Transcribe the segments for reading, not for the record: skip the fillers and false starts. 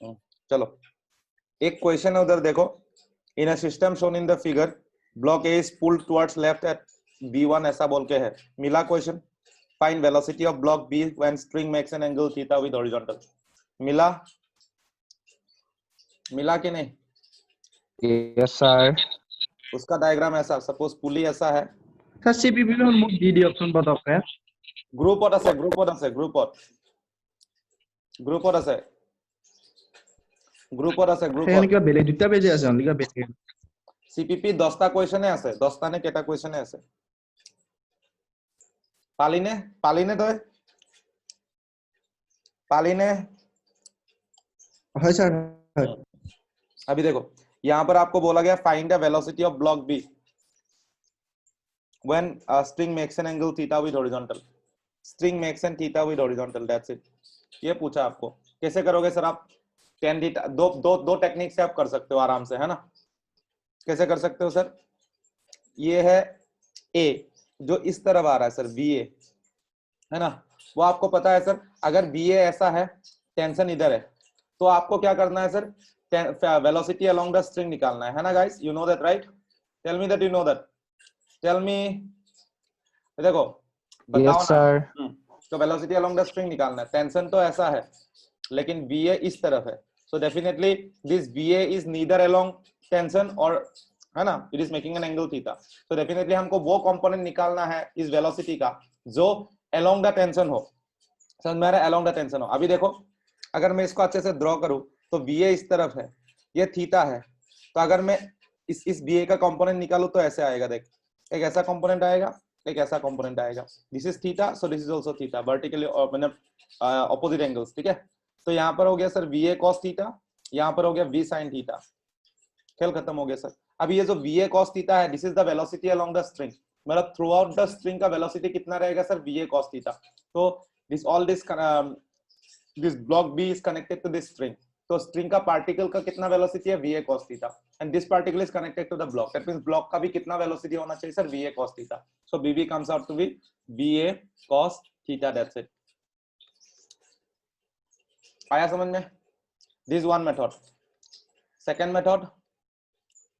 चलो एक क्वेश्चन है उधर देखो। In a system shown in the figure block A is pulled towards left at b1 ऐसा बोल के है। मिला question. Find velocity of block B when string makes an angle theta with horizontal. मिला? मिला कि नहीं? Yes sir. उसका डायग्राम ऐसा, सपोज पुली ऐसा है। सर सीपीपी में মোক দি দি অপশন बताओ। গ্রুপত আছে, গ্রুপত আছে, গ্রুপত গ্রুপত আছে, গ্রুপত আছে, গ্রুপত। সেখানে কিবা বেলেগ দুটা পেজে আছে অনলি কিবা বেলেগ। সিপিপি 10টা কোয়েশনে আছে, 10টা নে কেটা কোয়েশনে আছে? পালিনে? পালিনে তই? पालिने? है सर। अभी देखो यहां पर आपको बोला गया find the velocity of block B when string makes an angle theta with horizontal. String makes an theta with horizontal, that's it. ये पूछा आपको। कैसे करोगे सर आप? tan थीटा दो टेक्निक से आप कर सकते हो आराम से, है ना? कैसे कर सकते हो सर? ये है a जो इस तरफ आ रहा है सर, ba, है ना? वो आपको पता है सर, अगर ba ऐसा है, टेंशन इधर है, तो आपको क्या करना है sir? Velocity along the string निकालना है ना guys? You know that right? Tell me that you know that. Tell me. देखो बताओ ना। तो वेलोसिटी अलोंग द स्ट्रिंग निकालना है। टेंशन तो ऐसा है लेकिन ba इस तरफ है, so definitely this ba is neither along tension और, है ना, it is making an angle theta. तो डेफिनेटली हमको वो कंपोनेंट निकालना है इस वेलोसिटी का जो अलोंग द टेंशन हो। समझ में आ रहा है? अलोंग द टेंशन हो। अभी देखो अगर मैं इसको अच्छे से ड्रॉ करूं तो ba इस तरफ है, ये थीटा है, तो अगर मैं इस ba का कंपोनेंट निकालूं तो ऐसे आएगा। देख, एक ऐसा कंपोनेंट आएगा, एक ऐसा कंपोनेंट आएगा। This is theta, so this is also theta, vertically मतलब ऑपोजिट एंगल्स, ठीक है? तो यहाँ पर हो गया सर va cos थीटा, यहाँ पर हो गया v sin थीटा। खेल खत्म हो गया सर। अब ये जो va cos थीटा है, this is the velocity along the string, मतलब थ्रू आउट द स्ट्रिंग का वेलोसिटी कितना रहेगा सर? va cos theta. तो this all this block b is connected to this string, तो स्ट्रिंग का पार्टिकल का कितना वेलोसिटी है? va cos theta, and this particle is connected to the block, that means block का भी कितना velocity होना चाहिए sir? va cos theta. So bb comes out to be va cos theta, that's it. आया समझ में? This one method. Second method,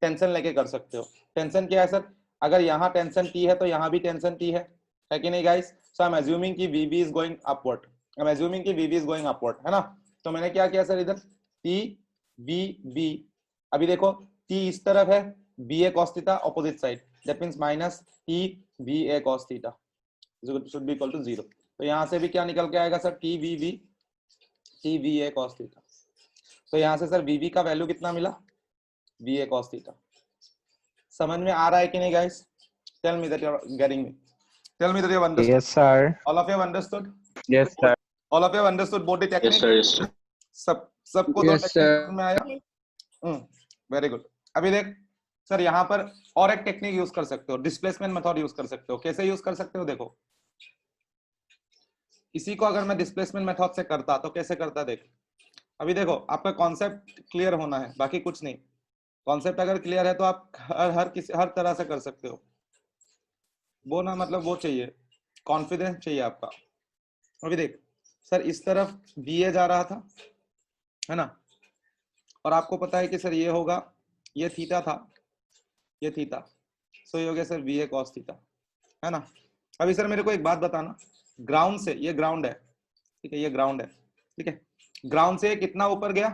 tension लेके कर सकते हो। टेंशन क्या है सर? अगर यहाँ टेंशन T है तो यहाँ भी टेंशन T है कि नहीं guys? So I am assuming कि VB is going upward, I am assuming कि VB इज गोइंग अपवर्ड, है ना? तो मैंने क्या किया सर इधर? T VB। अभी देखो T इस तरफ है, BA cos theta opposite side, that means minus T VA cos theta should be equal to 0। तो यहाँ से भी क्या निकल के आएगा sir? T VB T VA cos theta. तो यहाँ से सर VB का वैल्यू कितना मिला? VA cos theta. समझ में आ रहा है कि नहीं guys? Tell me that you are getting me. Tell me that you have understood. Yes sir. All of you have understood? Yes sir. All of you have understood both the technique? Yes sir, yes sir. सबको दो Yes, technique sir. समझ में आया? Very good. अभी देख sir यहाँ पर और एक टेक्निक यूज कर सकते हो, डिस्प्लेसमेंट मेथड यूज कर सकते हो। कैसे यूज कर सकते हो? देखो इसी को अगर मैं डिस्प्लेसमेंट मेथड से करता तो कैसे करता? देख अभी देखो, आपका कॉन्सेप्ट क्लियर होना है, बाकी कुछ नहीं। कॉन्सेप्ट अगर क्लियर है तो आप हर तरह से कर सकते हो। वो ना मतलब वो चाहिए, कॉन्फिडेंस चाहिए आपका। अभी देख सर इस तरफ BA जा रहा था, है ना, और आपको पता है कि सर ये होगा, ये थीटा था, ये थीटा, सो ये हो गया सर VA cos थीटा, है ना? अभी सर मेरे को एक बात बताना, ग्राउंड से, ये ग्राउंड है, ठीक है, ये ग्राउंड है, ठीक है, ग्राउंड से कितना ऊपर गया?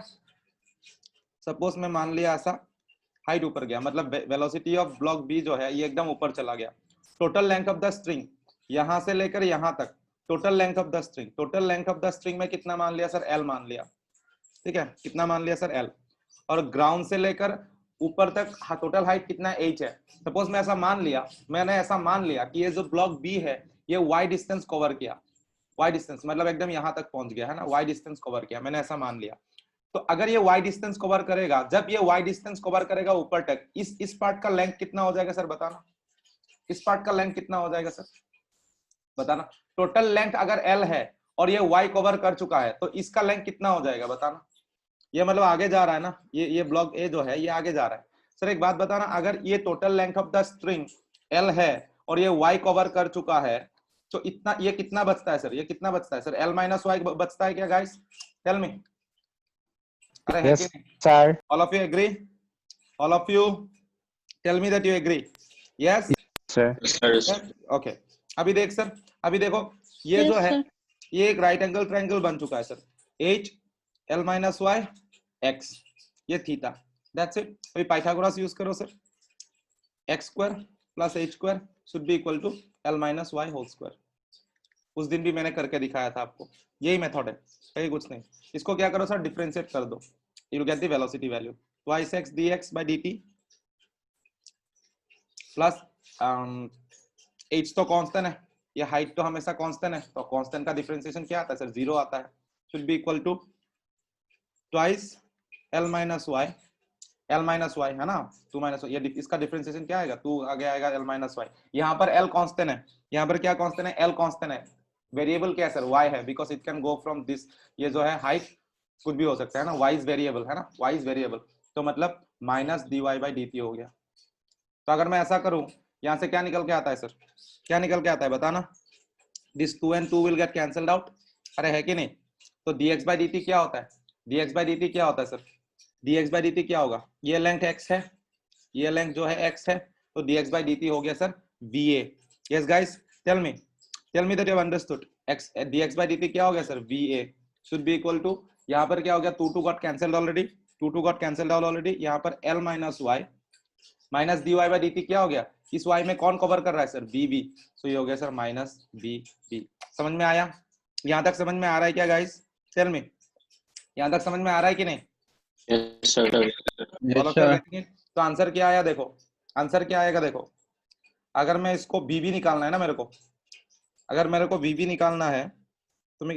सपोज मैं मान लिया ऐसा हाइट ऊपर गया, मतलब वेलोसिटी ऑफ ब्लॉक बी जो है ये एकदम ऊपर चला गया। Total length of the string यहां से लेकर यहां तक, total length of the string, total length of the string में कितना मान लिया सर? L मान लिया, ठीक है, कितना मान लिया सर? L। और ग्राउंड से लेकर ऊपर तक टोटल हाइट कितना? H है। सपोज मैं ऐसा मान लिया, मैंने ऐसा मान लिया कि ये जो ब्लॉक बी है ये y डिस्टेंस कवर किया, y डिस्टेंस मतलब एकदम यहां तक पहुंच गया, है ना, y डिस्टेंस कवर किया, मैंने ऐसा मान लिया। तो अगर ये y डिस्टेंस कवर करेगा, जब ये y डिस्टेंस कवर करेगा ऊपर तक, इस पार्ट का लेंथ कितना हो जाएगा सर? बताना, इस पार्ट का लेंथ कितना हो जाएगा सर? बताना। टोटल लेंथ अगर L है और ये y कवर कर चुका है तो इसका लेंथ कितना हो जाएगा? बताना। ये मतलब आगे जा रहा है ना, ये ब्लॉक A जो है ये आगे जा रहा है। सर एक बात बताना, अगर ये total length of the string L है और ये y कवर कर चुका है तो इतना, ये कितना बचता है सर? ये कितना बचता है सर? L माइनस y बचता है क्या गाइस? Tell me. अरे है कि Yes, नहीं? sir. All of you agree? All of you tell me that you agree. Yes? Sir. Yes? Okay. अभी देख सर, अभी देखो ये जो है ये एक राइट एंगल ट्रायंगल बन चुका है sir, h l minus y x, ये थीटा, दैट्स इट। अभी पाइथागोरस यूज करो sir, x square plus h square should be equal to l minus y whole square. उस दिन भी मैंने करके दिखाया था आपको, यही मेथड है, कहीं कुछ नहीं। इसको क्या करो सर, डिफरेंशिएट कर दो, you get the velocity value, twice x dx by dt plus h तो कांस्टेंट है, ये हाइट तो हमेशा कांस्टेंट है, तो कांस्टेंट का डिफरेंशिएशन क्या आता है सर, 0 आता है, should be equal to twice l minus y, l minus y है ना, 2 माइनस वाई, ये इसका डिफरेंशिएशन क्या आएगा, 2 आगे आएगा l माइनस वाई। यहाँ पर l कांस्टेंट है, यहाँ पर क्या कांस्टेंट है, l कांस्टेंट है, वेरिएबल क्या है सर, y है, because it can go from this, ये जो है हाइट कुछ भी हो सकता है ना, y इज वेरिएबल है ना, y इज वेरिएबल, तो मतलब माइनस dy बाई dt हो गया। तो अगर मैं ऐसा करूं, यहां से क्या निकल के आता है सर, क्या निकल के आता है बताना, this 2 and 2 will get cancelled out, अरे है कि नहीं। तो dx बाई dt क्या होता है, dx बाई dt क्या होता है सर, dx बाई dt क्या होगा, ये लेंथ x है, ये लेंथ जो है x है, तो dx बाई dt हो गया sir va। Yes guys, tell me that you have understood, x dx by dt क्या हो गया sir, va should be equal to, यहाँ पर क्या हो गया, 2 got cancelled already, 2 got cancelled already, यहाँ पर l minus y minus dy by dt क्या हो गया, इस y में कौन कवर कर रहा है सर, bb, सो ये हो गया सर माइनस bb। समझ में आया, यहाँ तक समझ में आ रहा है क्या गाइस, टेल मी, यहाँ तक समझ में आ रहा है कि नहीं। Yes, sir. Yes, sir. तो आंसर क्या आया देखो, आंसर क्या आएगा देखो, अगर मैं इसको bb निकालना है ना मेरे को, अगर मेरे को bb निकालना है तो मैं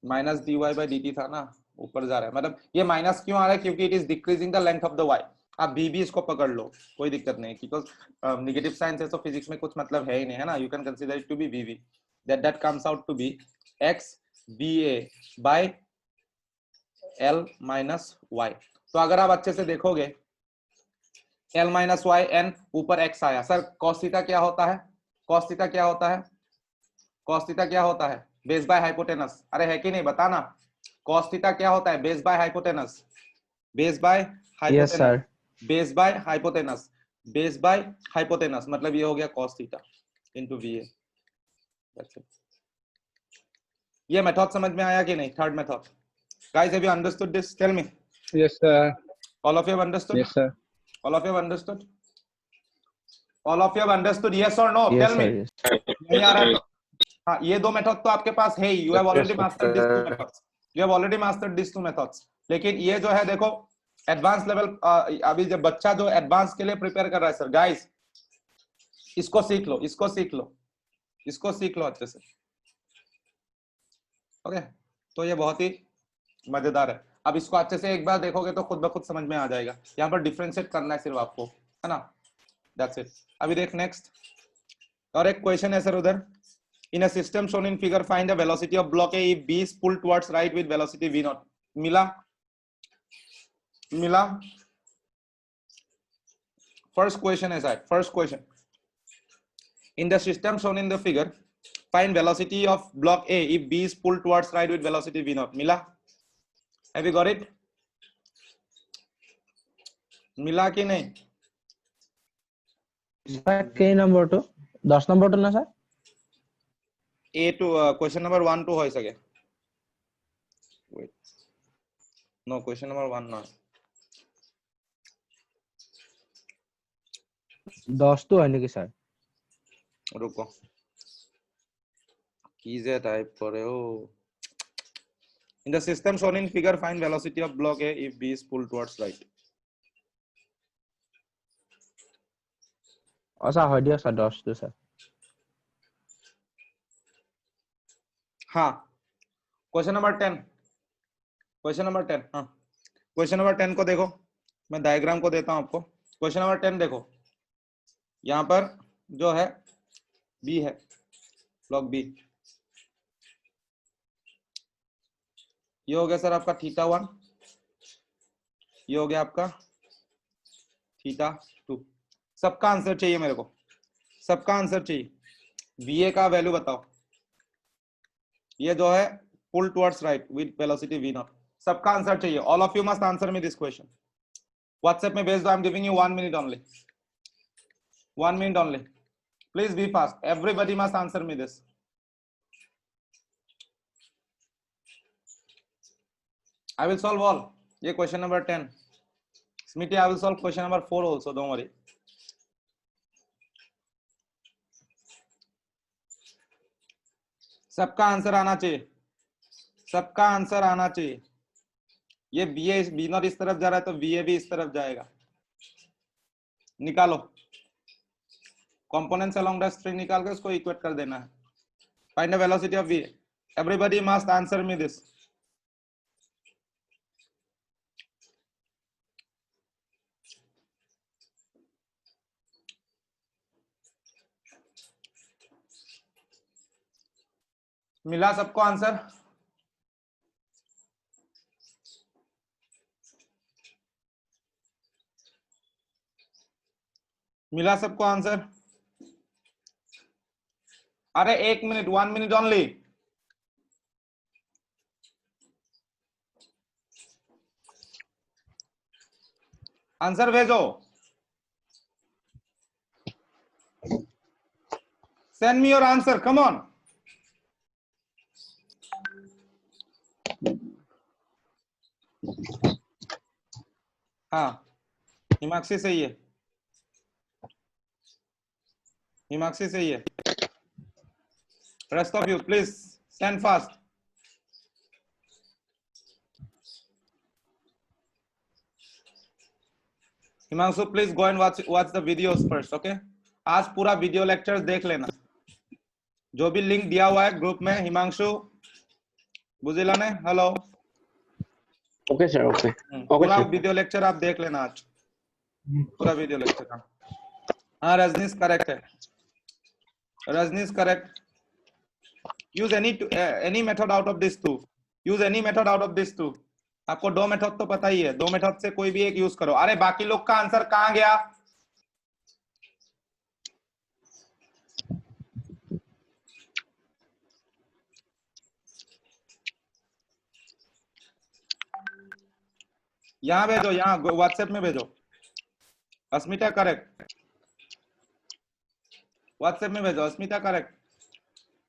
माइनस dy बाई dt था ना, ऊपर जा रहा है, मतलब ये माइनस क्यों आ रहा है, क्योंकि it is decreasing the length of the y। आप bb इसको पकड़ लो, कोई दिक्कत नहीं, बिकॉज नेगेटिव साइन से तो फिजिक्स में कुछ मतलब है ही नहीं है ना, you can consider it to be bb, that comes out to be x va by l minus y। तो अगर आप अच्छे से देखोगे l माइनस वाई एन ऊपर x आया सर, cos थीटा क्या होता है, cos थीटा क्या होता है, cos थीटा क्या होता है, बेस बाय हाइपोटेनस, अरे है कि नहीं बताना, cos थीटा क्या होता है, base by hypotenuse, base by Yes, hypotenuse, sir. Base by hypotenuse, base by hypotenuse, मतलब ये हो गया cos थीटा इनटू va। ये मेथड समझ में आया कि नहीं, third method guys, have you understood this, tell me, Yes, sir. All of you have understood, Yes, sir. All of you have understood, all of you have understood, yes और no, Yes, tell me. sir. Yes. नहीं आ रहा है तो हाँ, ये दो method तो आपके पास है ही, you have already mastered this two methods, you have already mastered this two methods, लेकिन ये जो है देखो एडवांस लेवल, अभी जब बच्चा जो एडवांस के लिए प्रिपेयर कर रहा है सर, गाइस इसको सीख लो, इसको सीख लो, इसको सीख लो अच्छे से, ओके। तो ये बहुत ही मजेदार है, अब इसको अच्छे से एक बार देखोगे तो खुद ब खुद समझ में आ जाएगा, यहाँ पर डिफरेंशिएट करना है सिर्फ आपको, है ना, दैट्स इट। अभी देख नेक्स्ट, और एक क्वेश्चन है सर उधर, in a system shown in figure find the velocity of block A if B is pulled towards right with velocity v0। मिला, मिला, first question है शायद, first question, in the system shown in the figure find velocity of block A if B is pulled towards right with velocity v0। मिला, have you got it, मिला कि नहीं, Sir, K number 2. 10 number 2 ना sir? A to question number 1 to हो सके, wait, no, question number 1 ना, 10 तो है नहीं कि sir? रुको, कीजे टाइप करे हो, in the system shown in figure find velocity of block A if B is pulled towards right। ऐसा हो दिया sir 10 तो sir. हाँ, क्वेश्चन नंबर 10, क्वेश्चन नंबर 10, हाँ, क्वेश्चन नंबर 10 को देखो, मैं डायग्राम को देता हूं आपको, क्वेश्चन नंबर 10 देखो, यहाँ पर जो है बी है, ब्लॉक बी, ये हो गया सर आपका θ1, ये हो गया आपका θ2, सबका आंसर चाहिए मेरे को, सबका आंसर चाहिए, बी ए का वैल्यू बताओ, ये जो है pull towards right with velocity v naught. सबका आंसर चाहिए. All of you must answer me this question. WhatsApp में भेज दो. I'm giving you 1 minute only. 1 minute only. Please be fast. Everybody must answer me this. I will solve all. ये question number 10. Smithy, I will solve question number 4 also. Don't worry. सबका answer आना चाहिए. सबका answer आना चाहिए. ये B not इस तरफ जा रहा है तो VA भी इस तरफ जाएगा. निकालो. कंपोनेंट्स अलोंग द स्ट्रिंग निकाल के उसको इक्वेट कर देना है. Find the velocity of VA. Everybody must answer me this. मिला सबको आंसर? मिला सबको आंसर? अरे 1 मिनट, 1 मिनट ओनली. आंसर भेजो. Send me your answer. Come on. हाँ, हिमाक्षी सही है. हिमाक्षी सही है. Rest of you, please stand fast. Himanshu, please go and watch the videos first, okay? आज पूरा वीडियो लेक्चर देख लेना. जो भी लिंक दिया हुआ है ग्रुप में. हिमांशु, बुझिला ने, हेलो. Okay sir. ओके. पूरा वीडियो लेक्चर आप देख लेना आज. पूरा वीडियो लेक्चर. हाँ, रजनीश करेक्ट है. Rajneesh correct. Use any method out of this two. Use any method out of this two. आपको 2 मेथड तो पता ही है. 2 मेथड से कोई भी एक यूज करो. अरे बाकी लोग का आंसर कहां गया? यहां भेजो. यहां व्हाट्सएप में भेजो. अस्मिता करेक्ट. व्हाट्सएप में भेजो. अस्मिता correct.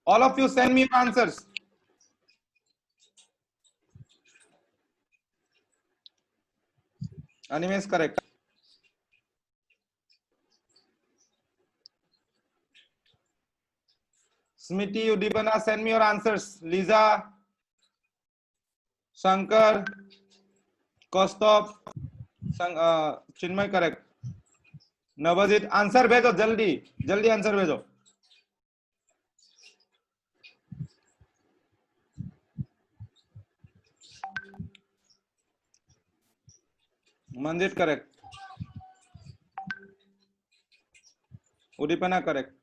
All of you send me your answers. Animesh correct. Smiti, Udipana, send me your answers. Lisa, Shankar, Kostov, Chinmay correct. Navajit, answer भेजो जल्दी. जल्दी आंसर भेजो. मंजित करेक्ट. उदीपना करेक्ट.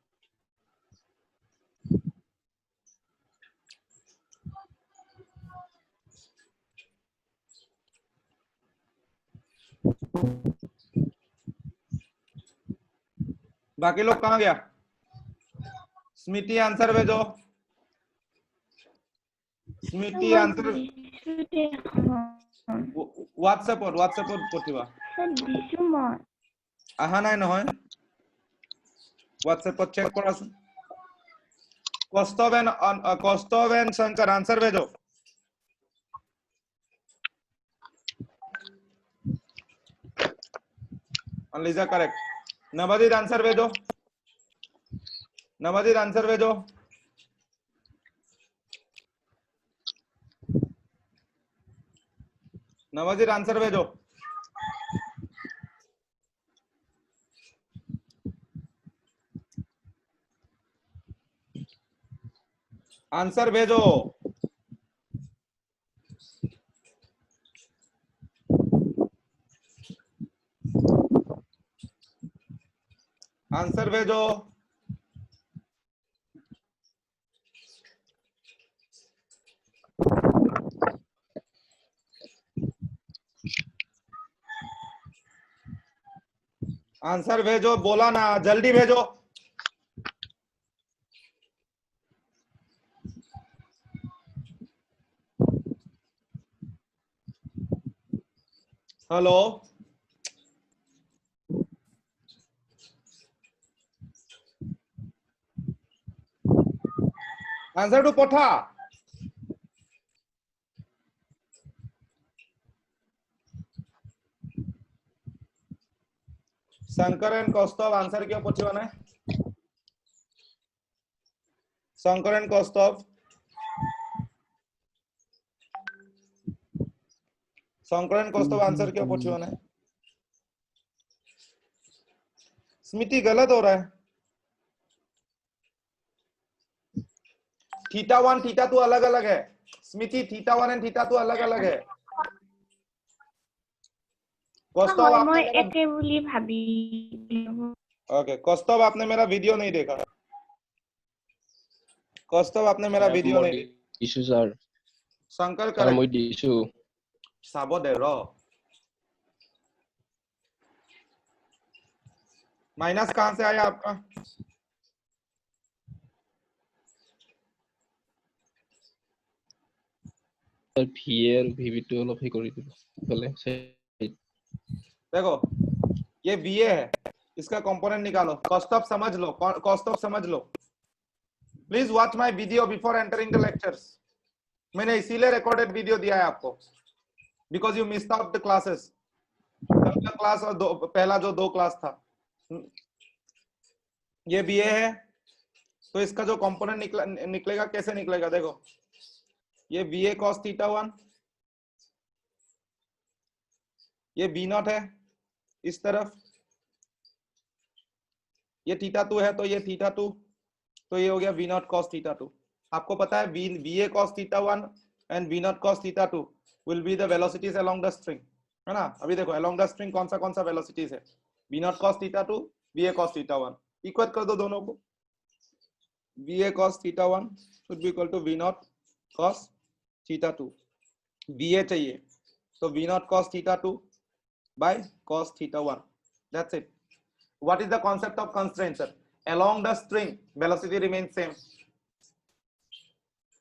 बाकी लोग कहां गया? स्मिति आंसर भेजो. स्मिति आंसर व्हाट्सएप पर पठिबा. आहा নাই নহয়. व्हाट्सएप पर चेक करासुन. कौस्तव एंड शंकर आंसर भेजो. अनलिजा करेक्ट. नवदीप आंसर भेजो. नवदीप आंसर भेजो. नवदीप आंसर भेजो. आंसर भेजो. आंसर भेजो. आंसर भेजो. बोला ना, जल्दी भेजो. हेलो आंसर टू पोठा शंकर एंड कौस्तव आंसर क्यों पूछे बने शंकर एंड कौस्तव आंसर क्यों पूछे बने स्मिति गलत हो रहा है थीटा 1 थीटा 2 अलग अलग है स्मिति थीटा 1 एंड थीटा 2 अलग अलग है कौस्तव आपने मेरा एके বুলি ভাবি ओके कौस्तव आपने मेरा वीडियो नहीं देखा कौस्तव आपने मेरा वीडियो नहीं देखा दिसु सर शंकर सर करेक्ट মই दिसु साबो दे रो माइनस कहां से आया आपका सर ভিএ আৰু ভিবি টো অলপ হে কৰি দিব বলে देखो ये VA है इसका कंपोनेंट निकालो कौस्तव समझ लो कौस्तव समझ लो please watch my video before entering the lectures मैंने इसीलिए रिकॉर्डेड वीडियो दिया है आपको because you missed out the classes पहला क्लास और पहला जो 2 क्लास था ये VA है तो इसका जो कंपोनेंट निकलेगा कैसे निकलेगा देखो ये VA cos थीटा 1 ये B नॉट है इस तरफ ये थीटा 2 है तो ये थीटा 2 तो ये हो गया V नॉट cos थीटा 2 आपको पता है VA cos theta 1 and V not cos theta 2 will be the velocities along the string है ना अभी देखो अलोंग द स्ट्रिंग कौन सा वेलोसिटीज है V not cos theta 2 VA cos theta 1 इक्वल कर दो दोनों को VA cos theta 1 should be equal to V not cos theta 2 VA चाहिए तो V not cos theta 2 by cos theta 1 that's it what is the concept of constraint sir along the string velocity remains same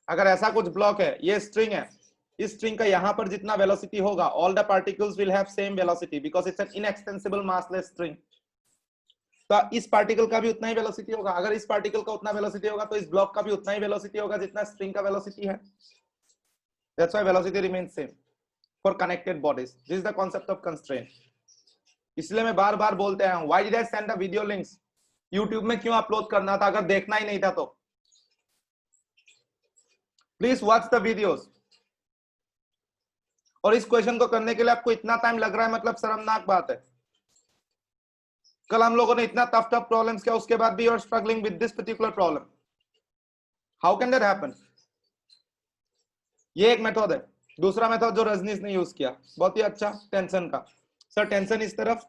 अगर ऐसा कुछ block है ये string है इस string का यहां पर जितना वेलोसिटी होगा all the particles will have same velocity because it's an inextensible massless string तो इस पार्टिकल का भी उतना ही वेलोसिटी होगा अगर इस पार्टिकल का उतना वेलोसिटी होगा तो इस ब्लॉक का भी उतना ही वेलोसिटी होगा जितना स्ट्रिंग का वेलोसिटी है that's why velocity remains same for connected bodies this is the concept of constraint इसलिए मैं बार बार बोलते आया हूं why did I send the video links YouTube में क्यों अपलोड करना था अगर देखना ही नहीं था तो प्लीज वॉच द वीडियोस और इस क्वेश्चन को करने के लिए आपको इतना टाइम लग रहा है मतलब शर्मनाक बात है कल हम लोगों ने इतना टफ प्रॉब्लम्स किया उसके बाद भी you are struggling with this particular problem how can that happen ये एक मेथड है दूसरा मेथड जो रजनीश ने यूज किया बहुत ही अच्छा टेंशन का सर टेंशन इस तरफ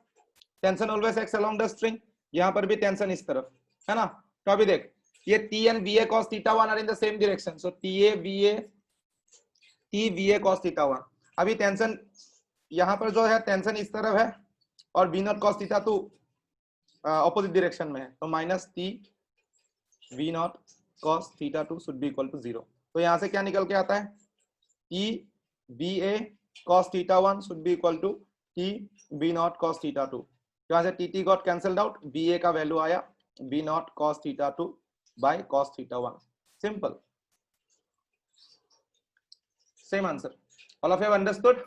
tension always x along the string यहां पर भी टेंशन इस तरफ है ना तो अभी देख ये T and VA cos theta 1 are in the same direction so T VA cos theta 1 अभी टेंशन यहां पर जो है टेंशन इस तरफ है और V not cos theta 2 opposite direction में है तो minus T V not cos theta 2 should be equal to 0 तो यहां से क्या निकल के आता है T VA cos theta 1 should be equal to T V naught cos theta 2 यहाँ से TT got cancelled out VA का वैल्यू आया V naught cos theta 2 by cos theta 1 simple same answer all of you have understood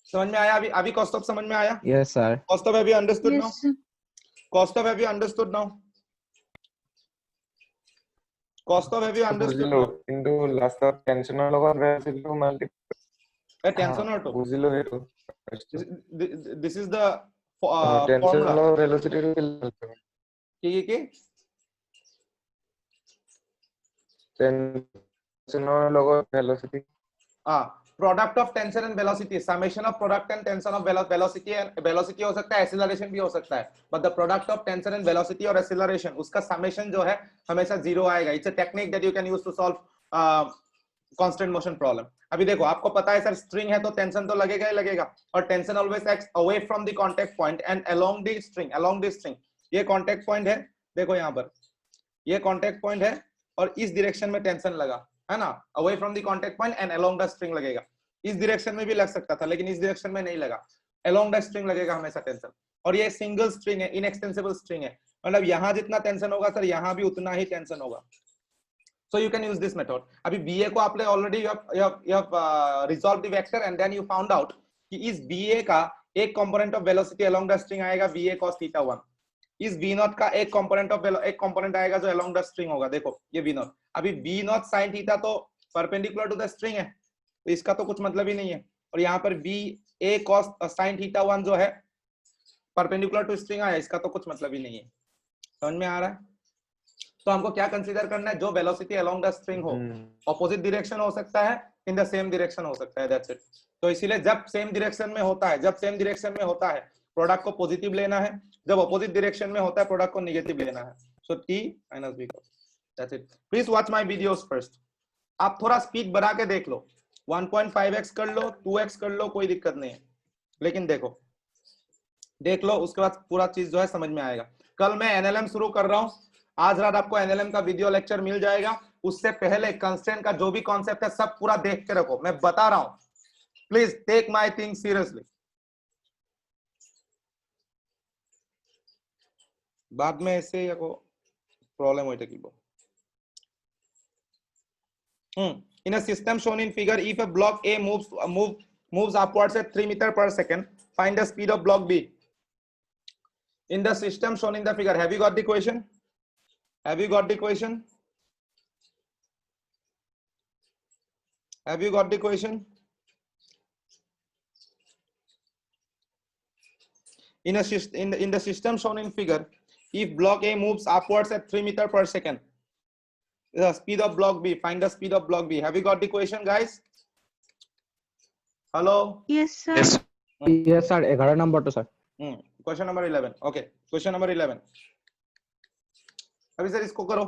समझ में आया अभी कौस्तव समझ में आया Yes, sir. Kaustav have you understood Yes, now sir. Kaustav have you understood now Kaustav have you understood now কিন্তু লাষ্টত টেনশনৰ লগত ভেলচিটিটো মাল্টিপ্লাই টেনশনৰ তো বুজিলো হেতু this is the formula টেনশনৰ ভেলচিটিটো কি টেনশনৰ লগত velocity product of tension and velocity summation of product and tension of velocity and velocity हो सकता है एक्सीलरेशन भी हो सकता है but the product of tension and velocity और एक्सीलरेशन उसका समेशन जो है हमेशा 0 आएगा it's a technique that you can use to solve constant motion problem अभी देखो आपको पता है सर स्ट्रिंग है तो टेंशन तो लगेगा ही लगेगा और tension always acts away from the contact point and along the string ये कांटेक्ट पॉइंट है देखो यहां पर ये कांटेक्ट पॉइंट है और इस डायरेक्शन में टेंशन लगा है ना away from the contact point and along the string लगेगा इस डायरेक्शन में भी लग सकता था लेकिन इस डायरेक्शन में नहीं लगा, अलोंग द स्ट्रिंग लगेगा हमेशा टेंशन। और ये सिंगल स्ट्रिंग है, इनएक्सटेंसिबल स्ट्रिंग है, मतलब यहां जितना टेंशन होगा सर यहां भी उतना ही टेंशन होगा। So you can use this method. अभी BA को आपने already you have resolved the vector and then you found out कि इस BA का एक component of velocity along the string आएगा BA cos theta 1, इस V0 का एक component आएगा जो along the string होगा, देखो ये V0। अभी V0 sin theta तो perpendicular to the string है, तो इसका तो कुछ मतलब ही नहीं है, और यहाँ पर BA cos sin theta 1 जो है perpendicular to string आया, इसका तो कुछ मतलब ही नहीं है। समझ में आ रहा है? तो हमको क्या कंसीडर करना है, जो वेलोसिटी अलोंग द स्ट्रिंग हो, ऑपोजिट डायरेक्शन हो सकता है, इन द सेम डायरेक्शन हो सकता है, दैट्स इट। तो इसीलिए जब सेम डायरेक्शन में होता है, प्रोडक्ट को पॉजिटिव लेना है, जब ऑपोजिट डायरेक्शन में होता है प्रोडक्ट को नेगेटिव लेना है। सो t - b cos, that's it. Please watch my videos first. आप थोड़ा स्पीड बढ़ा के देख लो, 1.5x कर लो, 2x कर लो, कोई दिक्कत नहीं है, लेकिन देख लो, उसके बाद पूरा चीज जो है समझ में आएगा। कल मैं एनएलएम शुरू कर रहा हूं, आज रात आपको एनएलएम का वीडियो लेक्चर मिल जाएगा। उससे पहले कंस्ट्रेंट का जो भी कॉन्सेप्ट है सब पूरा देख के रखो, मैं बता रहा हूं, please take my thing seriously. बाद में ऐसे या को प्रॉब्लम होता है in a system shown in figure, if a block A moves upwards at 3 meter per second, find the speed of block B. In the system shown in the figure, have you got the question? Have you got the question? Have you got the question? In the system shown in figure, if block A moves upwards at 3 meter per second, the speed of block B, find the speed of block B. Have you got the question, guys? Hello? Yes, sir. Yes sir, 11 number to sir। Question number 11. Okay, question number 11. अभी sir इसको करो,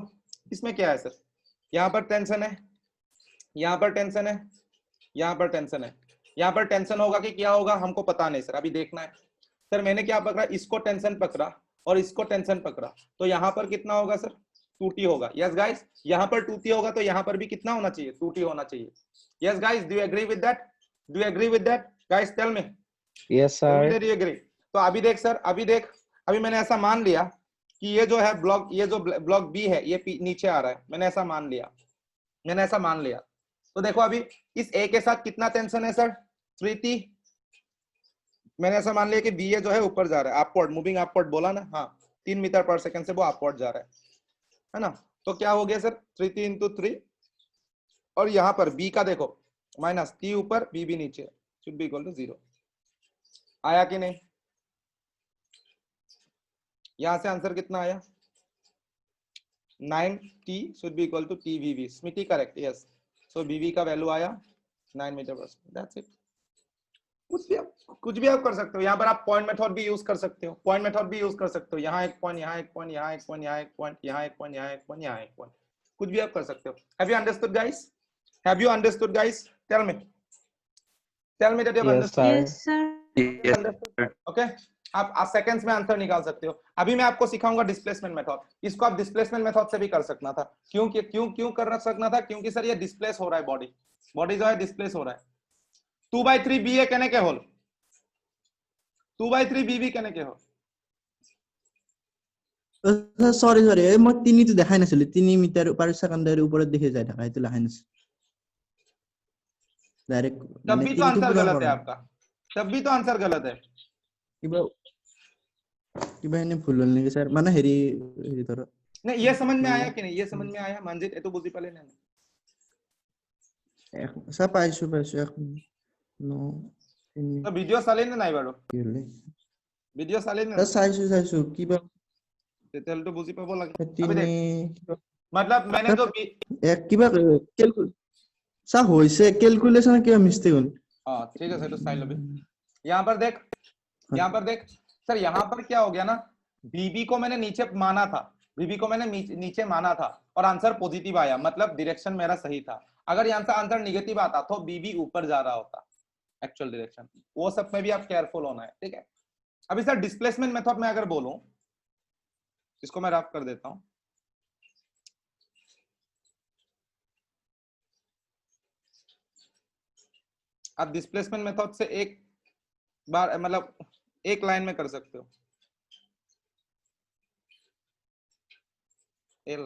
इसमें क्या है sir, यहाँ पर tension है, यहाँ पर टेंशन है, यहाँ पर टेंशन है, यहाँ पर टेंशन होगा कि क्या होगा हमको पता नहीं सर, अभी देखना है। सर मैंने क्या पकड़ा, इसको टेंशन पकड़ा और इसको टेंशन पकड़ा, तो यहाँ पर कितना होगा सर, 2t होगा। यस गाइस, यहाँ पर 2t होगा तो यहाँ पर भी कितना होना चाहिए, 2t होना चाहिए। Yes guys, do you agree with that? Do you agree with that guys? Tell me. Yes sir. Do you agree? तो अभी देख सर, अभी मैंने ऐसा मान लिया कि ये जो है ब्लॉक, ये जो ब्लॉक बी है ये नीचे आ रहा है, मैंने ऐसा मान लिया। तो देखो अभी इस ए के साथ कितना टेंशन है सर, 3t। मैंने ऐसा मान लिया कि बी ए जो है ऊपर जा रहा है, अपवर्ड, मूविंग अपवर्ड बोला ना, हाँ 3 मीटर पर सेकंड से वो अपवर्ड जा रहा है ना। तो क्या हो गया सर, 3t इंटू 3, और यहाँ पर बी का देखो माइनस t ऊपर बी भी नीचे, शुड बी इक्वल टू 0। आया कि नहीं? यहां से आंसर कितना आया, 9t should be equal to tvv। Smiti correct, yes. So bv का वैल्यू आया 9 मीटर पर सेकंड, दैट्स इट। कुछ भी आप कर सकते हो, यहाँ पर आप पॉइंट मेथड भी यूज कर सकते हो, यहाँ एक पॉइंट, यहाँ एक पॉइंट, यहाँ एक पॉइंट, यहाँ एक पॉइंट, यहाँ एक पॉइंट, यहाँ एक पॉइंट, यहाँ एक पॉइंट, कुछ भी आप कर सकते हो। Have you understood guys? Tell me that you have understood. Yes, sir. Okay, आप सेकंड्स में आंसर निकाल सकते हो। अभी मैं आपको सिखाऊंगा डिस्प्लेसमेंट मेथड, इसको आप डिस्प्लेसमेंट मेथड से भी कर सकना था। क्यों कर सकना था, क्योंकि सर ये डिस्प्लेस हो रहा है, बॉडी जो है डिस्प्लेस हो रहा है। 2/3 BA केने के होल, 2/3 BB केने के होल। सॉरी मैं 3 तो দেখাই নাছিল, 3 মিটার পার সেকেন্ডের উপরে দেখে যায় ঢাকা, এটা লেখাই নাছিল ডাইরেক্ট। तब भी तो आंसर गलत है आपका, तब भी तो आंसर गलत है। কিবা এনে ভুল হল নেকি স্যার, মানে হেৰি ধৰ नहीं, ये समझ में आया कि नहीं, ये समझ में आया मंजित, ये तो बुझी पाले ना স্যার পাইছো এক নো तो वीडियो साले ना নাই बारो, কি হলে वीडियो साले ना স্যার চাইছো কিবা तेल तो बुझी पाबो लगे। अभी তিনি देख, मतलब मैंने जो এক কিবা স্যার হইছে ক্যালকুলেশন কিবা মিস্টেক হল। हाँ ठीक है सर, तो साइड लो। यहाँ पर देख सर, यहाँ पर क्या हो गया ना, बीबी को मैंने नीचे माना था, और आंसर पॉजिटिव आया, मतलब डायरेक्शन मेरा सही था। अगर यहाँ से आंसर निगेटिव आता तो बीबी ऊपर जा रहा होता, एक्चुअल डायरेक्शन। वो सब में भी आप केयरफुल होना है, ठीक है। अभी सर डिस्प्लेसमेंट मेथड में अगर बोलूं, इसको मैं रफ कर देता हूं। आप डिस्प्लेसमेंट मेथड से एक बार मतलब एक लाइन में कर सकते हो। एल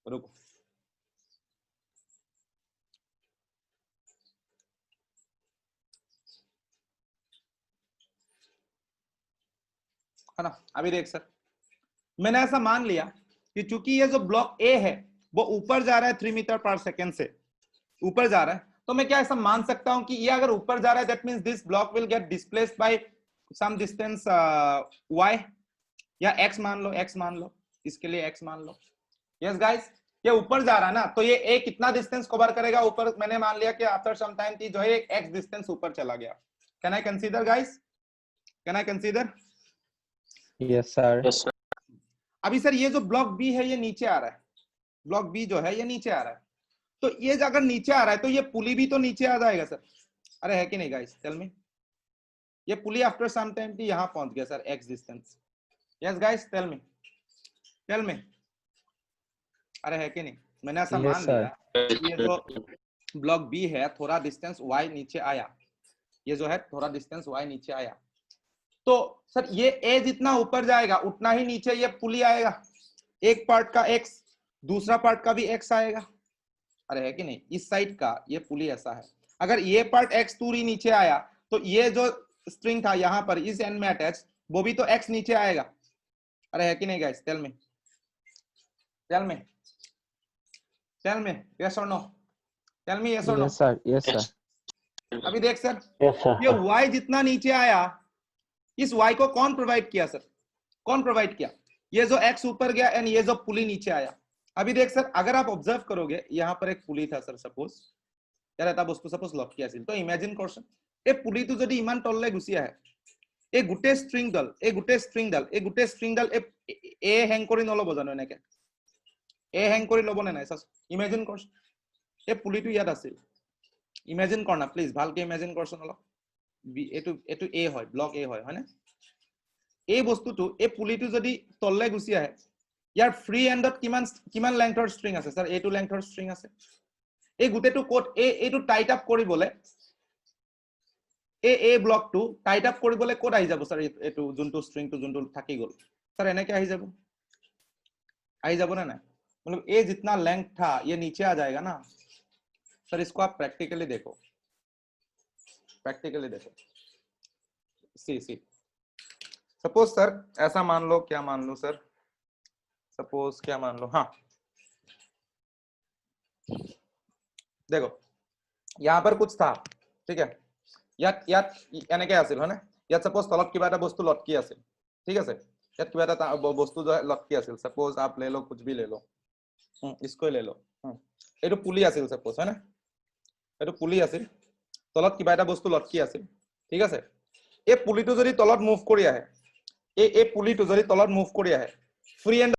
रुको, है ना। अभी देख सर, मैंने ऐसा मान लिया कि चूंकि ये जो ब्लॉक ए है वो ऊपर जा रहा है 3 मीटर पर सेकेंड से ऊपर जा रहा है, तो मैं क्या ऐसा मान सकता हूं कि ये अगर ऊपर जा रहा है that means this block will get displaced by some distance y या x मान लो, x मान लो, इसके लिए x मान लो। यस गाइस, ये ऊपर जा रहा है ना, तो ये a कितना डिस्टेंस कवर करेगा ऊपर? मैंने मान लिया कि आफ्टर सम टाइम जो है एक x डिस्टेंस ऊपर चला गया। Can I consider guys? Can I consider? Yes, sir. Yes, sir. अभी सर ये जो ब्लॉक बी है ये नीचे आ रहा है, ब्लॉक बी जो है ये नीचे आ रहा है, तो ये अगर नीचे आ रहा है तो ये पुली भी तो नीचे आ जाएगा सर। अरे है कि नहीं गाइस, टेल मी। ये पुली आफ्टर सम टाइम यहां पहुंच गया sir x distance. Yes guys, tell me, tell me. अरे है कि नहीं? मैंने ऐसा Yes, मान sir. लिया ये जो ब्लॉक बी है थोड़ा डिस्टेंस y नीचे आया, ये जो है थोड़ा डिस्टेंस y नीचे आया, तो सर ये a जितना ऊपर जाएगा उतना ही नीचे ये पुली आएगा। एक पार्ट का x, दूसरा पार्ट का भी x आएगा। अरे है कि नहीं? इस साइड का ये पुली ऐसा है, अगर ये पार्ट x दूरी नीचे आया तो ये जो स्ट्रिंग था यहां पर इस एंड में अटैच, वो भी तो x नीचे आएगा। अरे है कि नहीं guys? Tell me, tell me, tell me, yes और नो? टेल मी यस और no? Yes, sir. Yes, sir. अभी देख सर, Yes, sir. ये y जितना नीचे आया, इस y को कौन प्रोवाइड किया सर? कौन प्रोवाइड किया? ये जो x ऊपर गया एंड ये जो पुली नीचे आया। अभी देख सर, अगर आप ऑब्जर्व करोगे यहाँ पर एक पुली था सर, सपोज यार এটা বস্তু সপোজ লক কি আছিল, তো ইমাজিন কৰচোন এই পুলিটো যদি ইমান তললে গুচি আহে, এই গোটে স্ট্ৰিংডাল এ হেং কৰি নলব জানো? এনেকে এ হেং কৰি লব নে নাই? ইমাজিন কৰচোন এই পুলিটো ইয়াত আছিল, ইমাজিন কৰ না প্লিজ, ভালকে ইমাজিন কৰচোন অলপ। এটো এ হয়, ব্লক এ হয়, হয়নে? এই বস্তুটো এই পুলিটো যদি তললে গুচি আহে, ইয়াৰ ফ্ৰী এন্ডত কিমান লেংথৰ স্ট্ৰিং আছে স্যার? এটো লেংথৰ স্ট্ৰিং আছে। এই গুটেটো কোড এটো টাইট আপ কৰিবলে এ ব্লকটো টাইট আপ কৰিবলে কোড আহি যাব স্যার, এটো যোনটো স্ট্ৰিংটো যোনটো থাকি গল স্যার, এনেকে আহি যাব না না? मतलब ए जितना लेंथ था ये नीचे आ जाएगा ना सर। इसको आप प्रैक्टिकली देखो, प्रैक्टिकली देखो। सी सपोज सर ऐसा मान लो, क्या मान लो सर, सपोज क्या मान लो, हाँ देखो यहाँ पर कुछ था, ठीक है, यात এনেকে আছিল হয়নে? ইয়াত सपोज তলত কিবা এটা বস্তু লটকি আছিল, ঠিক আছে, ইয়াত কিবা এটা বস্তু লটকি আছিল, सपोज आप ले लो, कुछ भी ले लो, इसको ले लो, এইটো পুলি আছিল सपोज, है ना? এইটো পুলি আছিল, তলত কিবা এটা বস্তু লটকি আছিল, ঠিক আছে। এই পুলিটো যদি তলত মুভ কৰি আহে, এই পুলিটো যদি তলত মুভ কৰি আহে, ফ্ৰী এন্ড